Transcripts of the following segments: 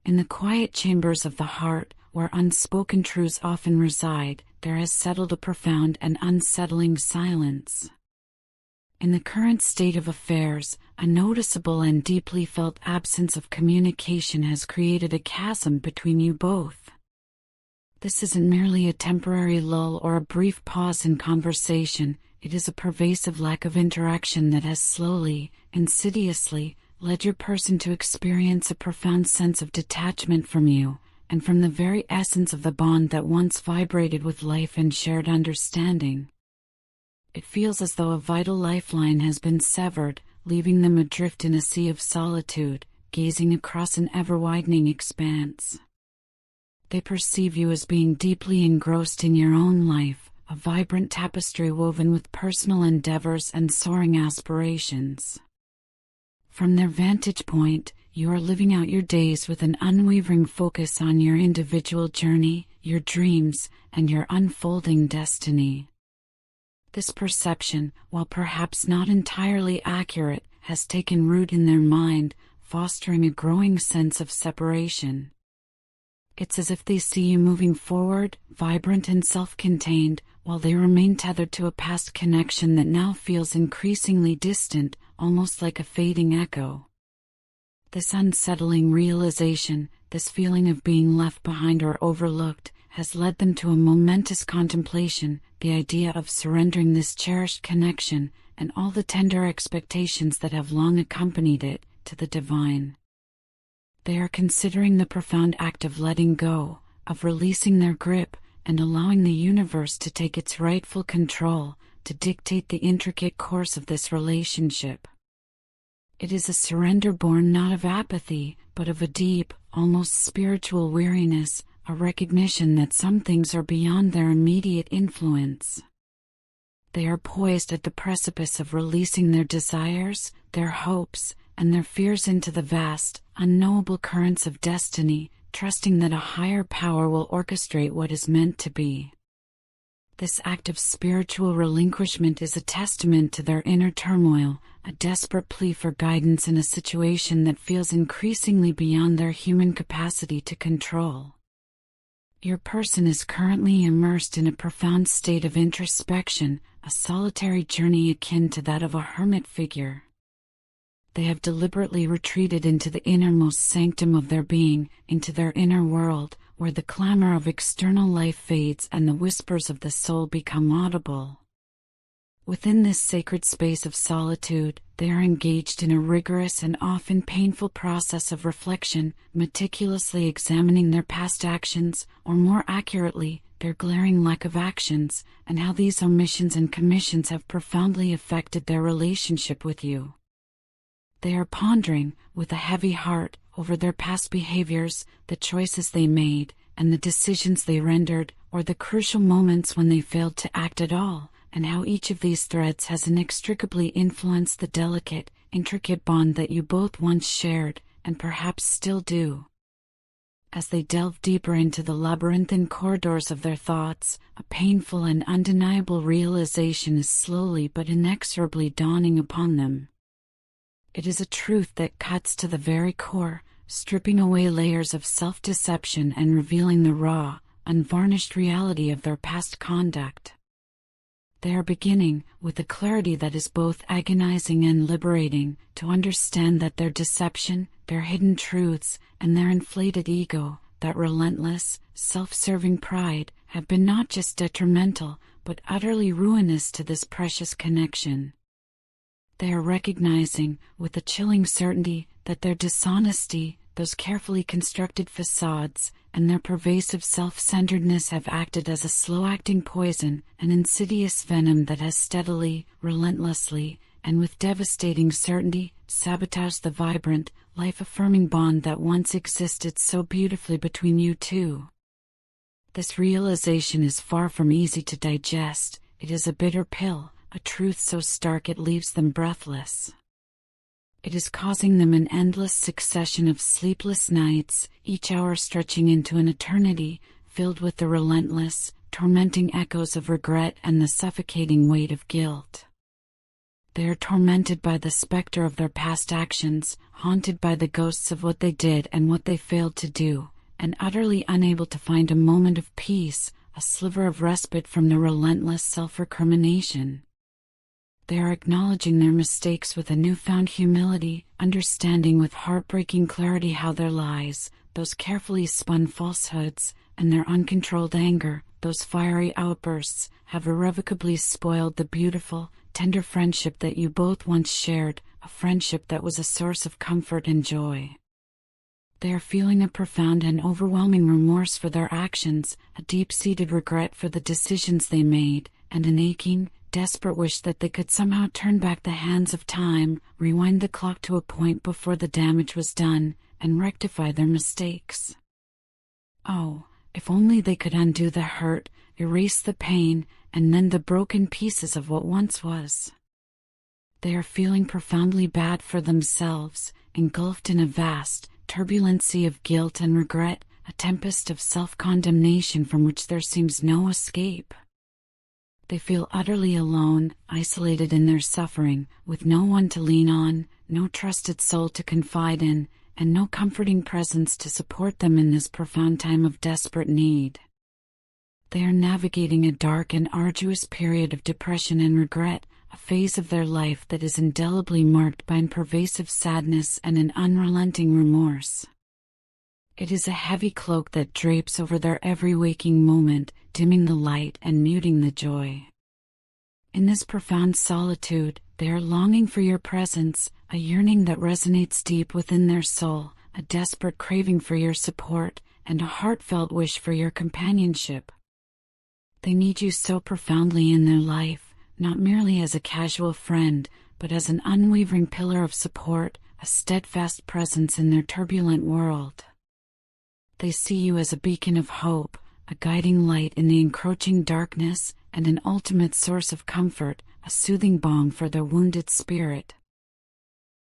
In the quiet chambers of the heart, where unspoken truths often reside, there has settled a profound and unsettling silence. In the current state of affairs, a noticeable and deeply felt absence of communication has created a chasm between you both. This isn't merely a temporary lull or a brief pause in conversation, it is a pervasive lack of interaction that has slowly, insidiously, led your person to experience a profound sense of detachment from you, and from the very essence of the bond that once vibrated with life and shared understanding. It feels as though a vital lifeline has been severed, leaving them adrift in a sea of solitude, gazing across an ever-widening expanse. They perceive you as being deeply engrossed in your own life, a vibrant tapestry woven with personal endeavors and soaring aspirations. From their vantage point, you are living out your days with an unwavering focus on your individual journey, your dreams, and your unfolding destiny. This perception, while perhaps not entirely accurate, has taken root in their mind, fostering a growing sense of separation. It's as if they see you moving forward, vibrant and self-contained, while they remain tethered to a past connection that now feels increasingly distant, almost like a fading echo. This unsettling realization, this feeling of being left behind or overlooked, has led them to a momentous contemplation, the idea of surrendering this cherished connection, and all the tender expectations that have long accompanied it, to the divine. They are considering the profound act of letting go, of releasing their grip, and allowing the universe to take its rightful control, to dictate the intricate course of this relationship. It is a surrender born not of apathy, but of a deep, almost spiritual weariness, a recognition that some things are beyond their immediate influence. They are poised at the precipice of releasing their desires, their hopes, and their fears into the vast, unknowable currents of destiny, trusting that a higher power will orchestrate what is meant to be. This act of spiritual relinquishment is a testament to their inner turmoil, a desperate plea for guidance in a situation that feels increasingly beyond their human capacity to control. Your person is currently immersed in a profound state of introspection, a solitary journey akin to that of a hermit figure. They have deliberately retreated into the innermost sanctum of their being, into their inner world, where the clamor of external life fades and the whispers of the soul become audible. Within this sacred space of solitude, they are engaged in a rigorous and often painful process of reflection, meticulously examining their past actions, or more accurately, their glaring lack of actions, and how these omissions and commissions have profoundly affected their relationship with you. They are pondering, with a heavy heart, over their past behaviors, the choices they made, and the decisions they rendered, or the crucial moments when they failed to act at all, and how each of these threads has inextricably influenced the delicate, intricate bond that you both once shared, and perhaps still do. As they delve deeper into the labyrinthine corridors of their thoughts, a painful and undeniable realization is slowly but inexorably dawning upon them. It is a truth that cuts to the very core, stripping away layers of self-deception and revealing the raw, unvarnished reality of their past conduct. They are beginning, with a clarity that is both agonizing and liberating, to understand that their deception, their hidden truths, and their inflated ego, that relentless, self-serving pride, have been not just detrimental, but utterly ruinous to this precious connection. They are recognizing, with a chilling certainty, that their dishonesty, those carefully constructed facades, and their pervasive self-centeredness have acted as a slow-acting poison, an insidious venom that has steadily, relentlessly, and with devastating certainty, sabotaged the vibrant, life-affirming bond that once existed so beautifully between you two. This realization is far from easy to digest. It is a bitter pill, a truth so stark it leaves them breathless. It is causing them an endless succession of sleepless nights, each hour stretching into an eternity, filled with the relentless, tormenting echoes of regret and the suffocating weight of guilt. They are tormented by the specter of their past actions, haunted by the ghosts of what they did and what they failed to do, and utterly unable to find a moment of peace, a sliver of respite from their relentless self-recrimination. They are acknowledging their mistakes with a newfound humility, understanding with heartbreaking clarity how their lies, those carefully spun falsehoods, and their uncontrolled anger, those fiery outbursts, have irrevocably spoiled the beautiful, tender friendship that you both once shared, a friendship that was a source of comfort and joy. They are feeling a profound and overwhelming remorse for their actions, a deep-seated regret for the decisions they made, and an aching, desperate wish that they could somehow turn back the hands of time, rewind the clock to a point before the damage was done, and rectify their mistakes. Oh, if only they could undo the hurt, erase the pain, and mend the broken pieces of what once was. They are feeling profoundly bad for themselves, engulfed in a vast, turbulent sea of guilt and regret, a tempest of self-condemnation from which there seems no escape. They feel utterly alone, isolated in their suffering, with no one to lean on, no trusted soul to confide in, and no comforting presence to support them in this profound time of desperate need. They are navigating a dark and arduous period of depression and regret, a phase of their life that is indelibly marked by pervasive sadness and an unrelenting remorse. It is a heavy cloak that drapes over their every waking moment, dimming the light and muting the joy. In this profound solitude, they are longing for your presence, a yearning that resonates deep within their soul, a desperate craving for your support, and a heartfelt wish for your companionship. They need you so profoundly in their life, not merely as a casual friend, but as an unwavering pillar of support, a steadfast presence in their turbulent world. They see you as a beacon of hope, a guiding light in the encroaching darkness, and an ultimate source of comfort, a soothing balm for their wounded spirit.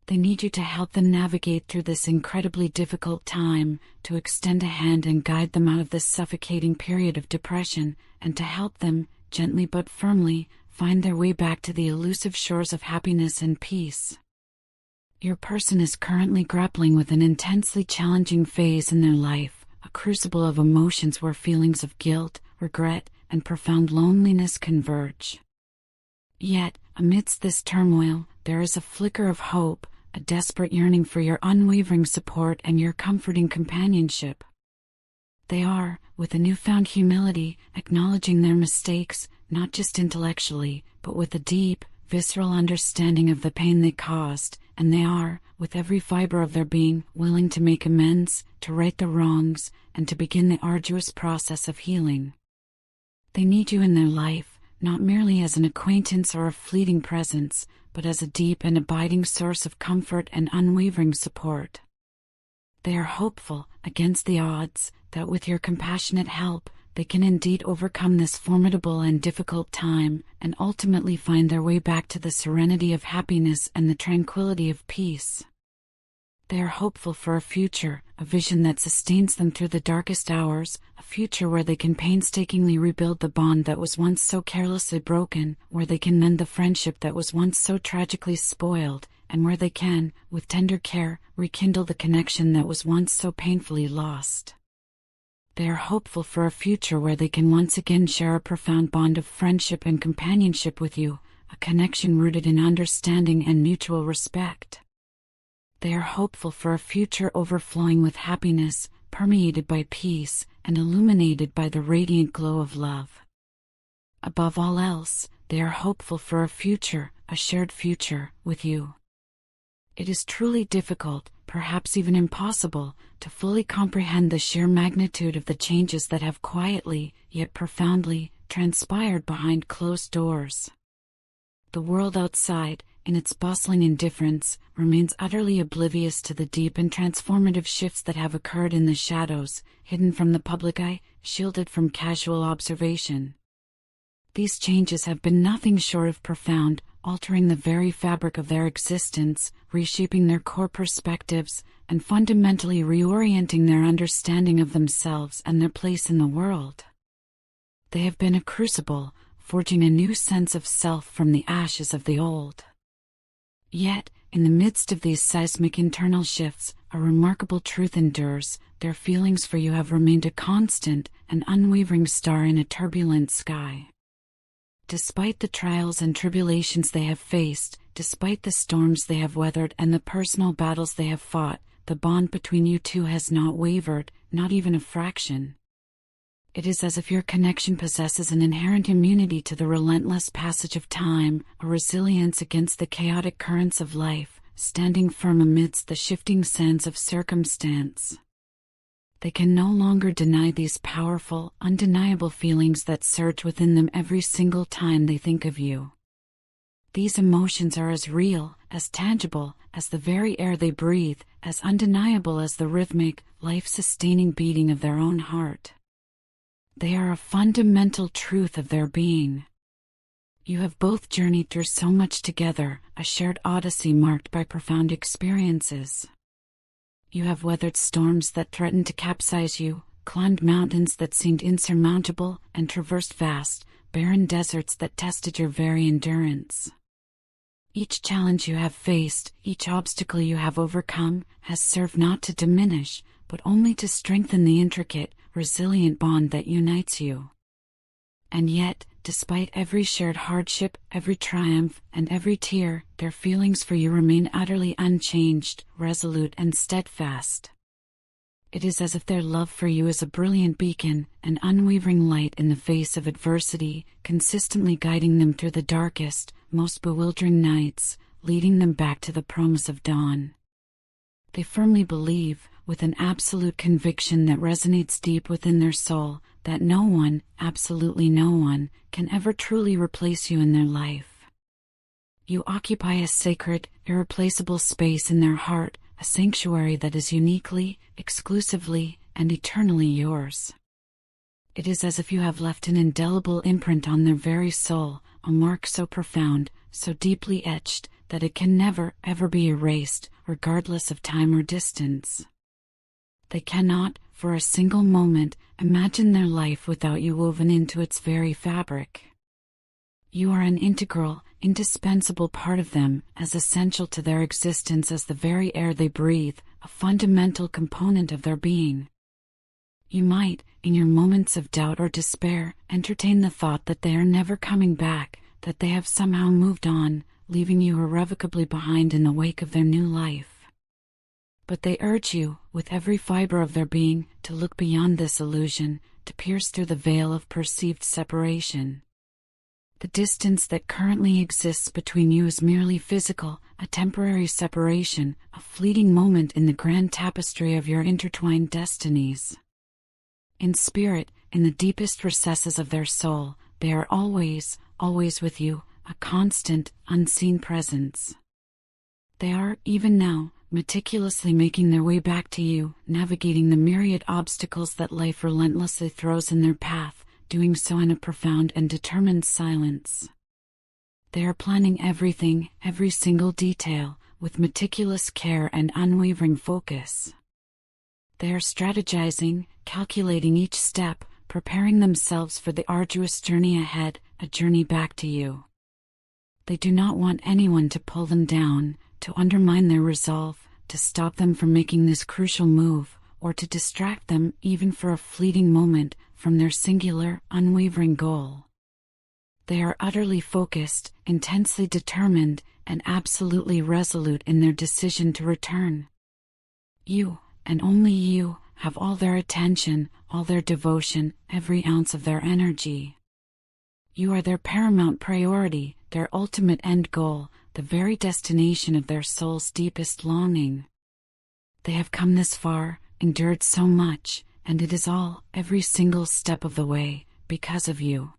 They need you to help them navigate through this incredibly difficult time, to extend a hand and guide them out of this suffocating period of depression, and to help them, gently but firmly, find their way back to the elusive shores of happiness and peace. Your person is currently grappling with an intensely challenging phase in their life, a crucible of emotions where feelings of guilt, regret, and profound loneliness converge. Yet, amidst this turmoil, there is a flicker of hope, a desperate yearning for your unwavering support and your comforting companionship. They are, with a newfound humility, acknowledging their mistakes, not just intellectually, but with a deep, visceral understanding of the pain they caused, and they are, with every fiber of their being, willing to make amends, to right the wrongs, and to begin the arduous process of healing. They need you in their life, not merely as an acquaintance or a fleeting presence, but as a deep and abiding source of comfort and unwavering support. They are hopeful, against the odds, that with your compassionate help, they can indeed overcome this formidable and difficult time, and ultimately find their way back to the serenity of happiness and the tranquility of peace. They are hopeful for a future, a vision that sustains them through the darkest hours, a future where they can painstakingly rebuild the bond that was once so carelessly broken, where they can mend the friendship that was once so tragically spoiled, and where they can, with tender care, rekindle the connection that was once so painfully lost. They are hopeful for a future where they can once again share a profound bond of friendship and companionship with you, a connection rooted in understanding and mutual respect. They are hopeful for a future overflowing with happiness, permeated by peace, and illuminated by the radiant glow of love. Above all else, they are hopeful for a future, a shared future, with you. It is truly difficult, perhaps even impossible, to fully comprehend the sheer magnitude of the changes that have quietly, yet profoundly, transpired behind closed doors. The world outside, in its bustling indifference, remains utterly oblivious to the deep and transformative shifts that have occurred in the shadows, hidden from the public eye, shielded from casual observation. These changes have been nothing short of profound, altering the very fabric of their existence, reshaping their core perspectives, and fundamentally reorienting their understanding of themselves and their place in the world. They have been a crucible, forging a new sense of self from the ashes of the old. Yet, in the midst of these seismic internal shifts, a remarkable truth endures: their feelings for you have remained a constant, an unwavering star in a turbulent sky. Despite the trials and tribulations they have faced, despite the storms they have weathered and the personal battles they have fought, the bond between you two has not wavered, not even a fraction. It is as if your connection possesses an inherent immunity to the relentless passage of time, a resilience against the chaotic currents of life, standing firm amidst the shifting sands of circumstance. They can no longer deny these powerful, undeniable feelings that surge within them every single time they think of you. These emotions are as real, as tangible, as the very air they breathe, as undeniable as the rhythmic, life-sustaining beating of their own heart. They are a fundamental truth of their being. You have both journeyed through so much together, a shared odyssey marked by profound experiences. You have weathered storms that threatened to capsize you, climbed mountains that seemed insurmountable, and traversed vast, barren deserts that tested your very endurance. Each challenge you have faced, each obstacle you have overcome, has served not to diminish, but only to strengthen the intricate, resilient bond that unites you. And yet, despite every shared hardship, every triumph, and every tear, their feelings for you remain utterly unchanged, resolute and steadfast. It is as if their love for you is a brilliant beacon, an unwavering light in the face of adversity, consistently guiding them through the darkest, most bewildering nights, leading them back to the promise of dawn. They firmly believe, with an absolute conviction that resonates deep within their soul, that no one, absolutely no one, can ever truly replace you in their life. You occupy a sacred, irreplaceable space in their heart, a sanctuary that is uniquely, exclusively, and eternally yours. It is as if you have left an indelible imprint on their very soul, a mark so profound, so deeply etched, that it can never, ever be erased, regardless of time or distance. They cannot, for a single moment, imagine their life without you woven into its very fabric. You are an integral, indispensable part of them, as essential to their existence as the very air they breathe, a fundamental component of their being. You might, in your moments of doubt or despair, entertain the thought that they are never coming back, that they have somehow moved on, leaving you irrevocably behind in the wake of their new life. But they urge you, with every fiber of their being, to look beyond this illusion, to pierce through the veil of perceived separation. The distance that currently exists between you is merely physical, a temporary separation, a fleeting moment in the grand tapestry of your intertwined destinies. In spirit, in the deepest recesses of their soul, they are always, always with you, a constant, unseen presence. They are, even now, meticulously making their way back to you, navigating the myriad obstacles that life relentlessly throws in their path, doing so in a profound and determined silence. They are planning everything, every single detail, with meticulous care and unwavering focus. They are strategizing, calculating each step, preparing themselves for the arduous journey ahead, a journey back to you. They do not want anyone to pull them down, to undermine their resolve, to stop them from making this crucial move, or to distract them, even for a fleeting moment, from their singular, unwavering goal. They are utterly focused, intensely determined, and absolutely resolute in their decision to return. You, and only you, have all their attention, all their devotion, every ounce of their energy. You are their paramount priority, their ultimate end goal, the very destination of their soul's deepest longing. They have come this far, endured so much, and it is all, every single step of the way, because of you.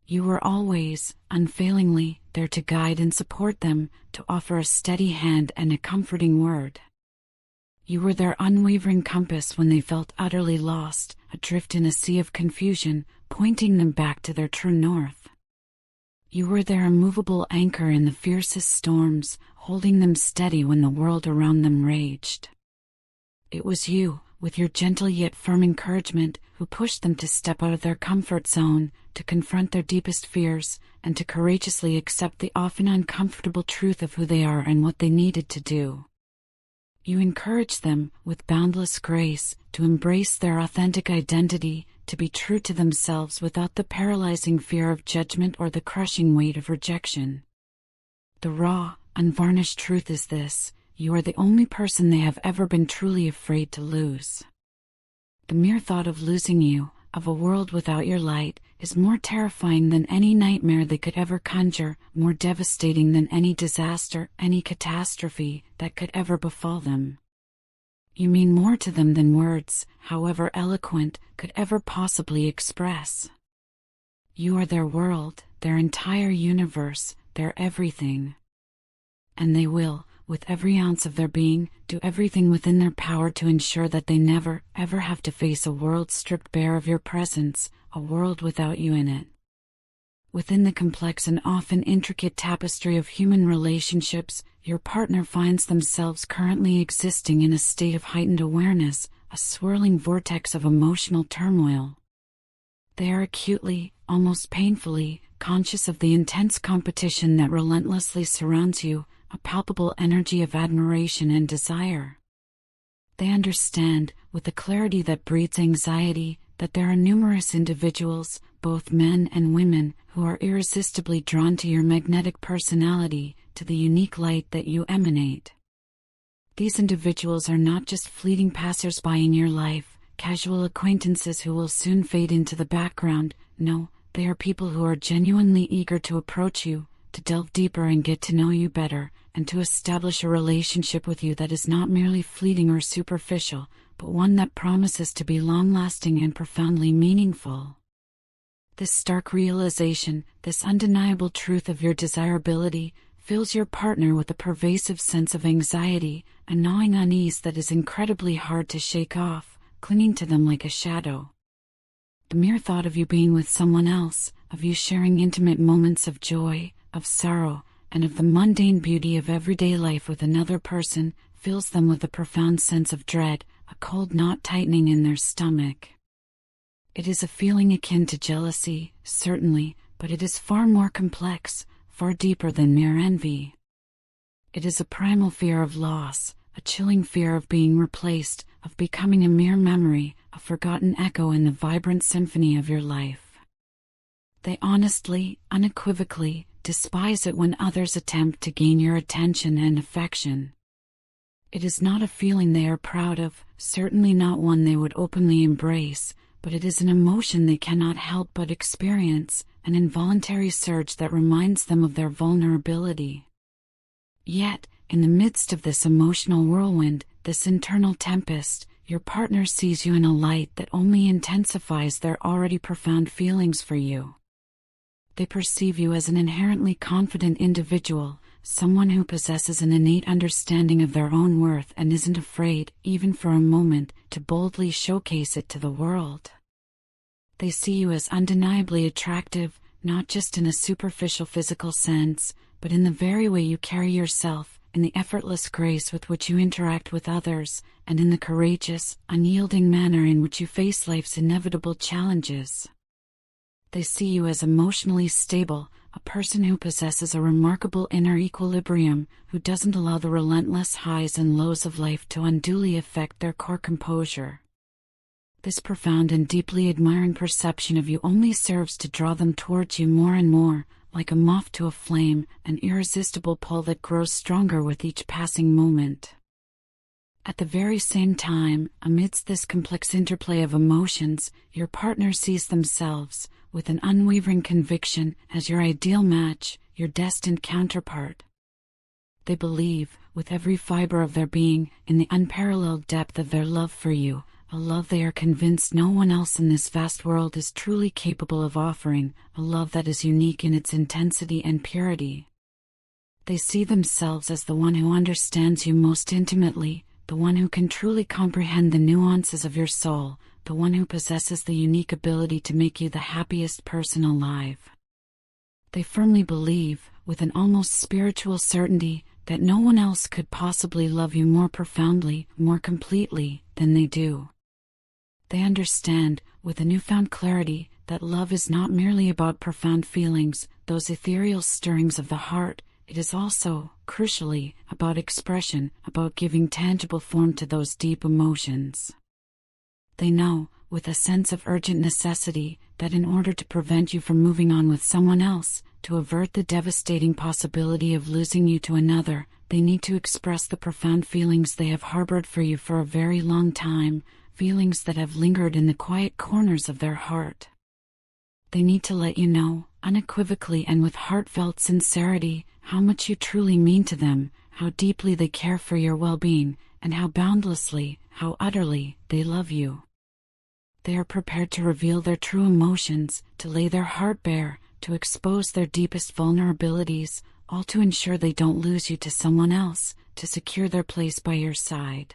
You were always, unfailingly, there to guide and support them, to offer a steady hand and a comforting word. You were their unwavering compass when they felt utterly lost, adrift in a sea of confusion, pointing them back to their true north. You were their immovable anchor in the fiercest storms, holding them steady when the world around them raged. It was you, with your gentle yet firm encouragement, who push them to step out of their comfort zone, to confront their deepest fears, and to courageously accept the often uncomfortable truth of who they are and what they needed to do. You encourage them, with boundless grace, to embrace their authentic identity, to be true to themselves without the paralyzing fear of judgment or the crushing weight of rejection. The raw, unvarnished truth is this: you are the only person they have ever been truly afraid to lose. The mere thought of losing you, of a world without your light, is more terrifying than any nightmare they could ever conjure, more devastating than any disaster, any catastrophe, that could ever befall them. You mean more to them than words, however eloquent, could ever possibly express. You are their world, their entire universe, their everything. And they will, with every ounce of their being, do everything within their power to ensure that they never, ever have to face a world stripped bare of your presence, a world without you in it. Within the complex and often intricate tapestry of human relationships, your partner finds themselves currently existing in a state of heightened awareness, a swirling vortex of emotional turmoil. They are acutely, almost painfully, conscious of the intense competition that relentlessly surrounds you, a palpable energy of admiration and desire. They understand, with a clarity that breeds anxiety, that there are numerous individuals, both men and women, who are irresistibly drawn to your magnetic personality, to the unique light that you emanate. These individuals are not just fleeting passers-by in your life, casual acquaintances who will soon fade into the background. No, they are people who are genuinely eager to approach you, to delve deeper and get to know you better, and to establish a relationship with you that is not merely fleeting or superficial, but one that promises to be long-lasting and profoundly meaningful. This stark realization, this undeniable truth of your desirability, fills your partner with a pervasive sense of anxiety, a gnawing unease that is incredibly hard to shake off, clinging to them like a shadow. The mere thought of you being with someone else, of you sharing intimate moments of joy, of sorrow, and of the mundane beauty of everyday life with another person, fills them with a profound sense of dread, a cold knot tightening in their stomach. It is a feeling akin to jealousy, certainly, but it is far more complex, far deeper than mere envy. It is a primal fear of loss, a chilling fear of being replaced, of becoming a mere memory, a forgotten echo in the vibrant symphony of your life. They honestly, unequivocally, despise it when others attempt to gain your attention and affection. It is not a feeling they are proud of, certainly not one they would openly embrace, but it is an emotion they cannot help but experience, an involuntary surge that reminds them of their vulnerability. Yet, in the midst of this emotional whirlwind, this internal tempest, your partner sees you in a light that only intensifies their already profound feelings for you. They perceive you as an inherently confident individual, someone who possesses an innate understanding of their own worth and isn't afraid, even for a moment, to boldly showcase it to the world. They see you as undeniably attractive, not just in a superficial physical sense, but in the very way you carry yourself, in the effortless grace with which you interact with others, and in the courageous, unyielding manner in which you face life's inevitable challenges. They see you as emotionally stable, a person who possesses a remarkable inner equilibrium, who doesn't allow the relentless highs and lows of life to unduly affect their core composure. This profound and deeply admiring perception of you only serves to draw them towards you more and more, like a moth to a flame, an irresistible pull that grows stronger with each passing moment. At the very same time, amidst this complex interplay of emotions, your partner sees themselves, with an unwavering conviction, as your ideal match, your destined counterpart. They believe, with every fiber of their being, in the unparalleled depth of their love for you, a love they are convinced no one else in this vast world is truly capable of offering, a love that is unique in its intensity and purity. They see themselves as the one who understands you most intimately, the one who can truly comprehend the nuances of your soul, the one who possesses the unique ability to make you the happiest person alive. They firmly believe, with an almost spiritual certainty, that no one else could possibly love you more profoundly, more completely, than they do. They understand, with a newfound clarity, that love is not merely about profound feelings, those ethereal stirrings of the heart. It is also, crucially, about expression, about giving tangible form to those deep emotions. They know, with a sense of urgent necessity, that in order to prevent you from moving on with someone else, to avert the devastating possibility of losing you to another, they need to express the profound feelings they have harbored for you for a very long time, feelings that have lingered in the quiet corners of their heart. They need to let you know, unequivocally and with heartfelt sincerity, how much you truly mean to them, how deeply they care for your well-being, and how boundlessly, how utterly, they love you. They are prepared to reveal their true emotions, to lay their heart bare, to expose their deepest vulnerabilities, all to ensure they don't lose you to someone else, to secure their place by your side.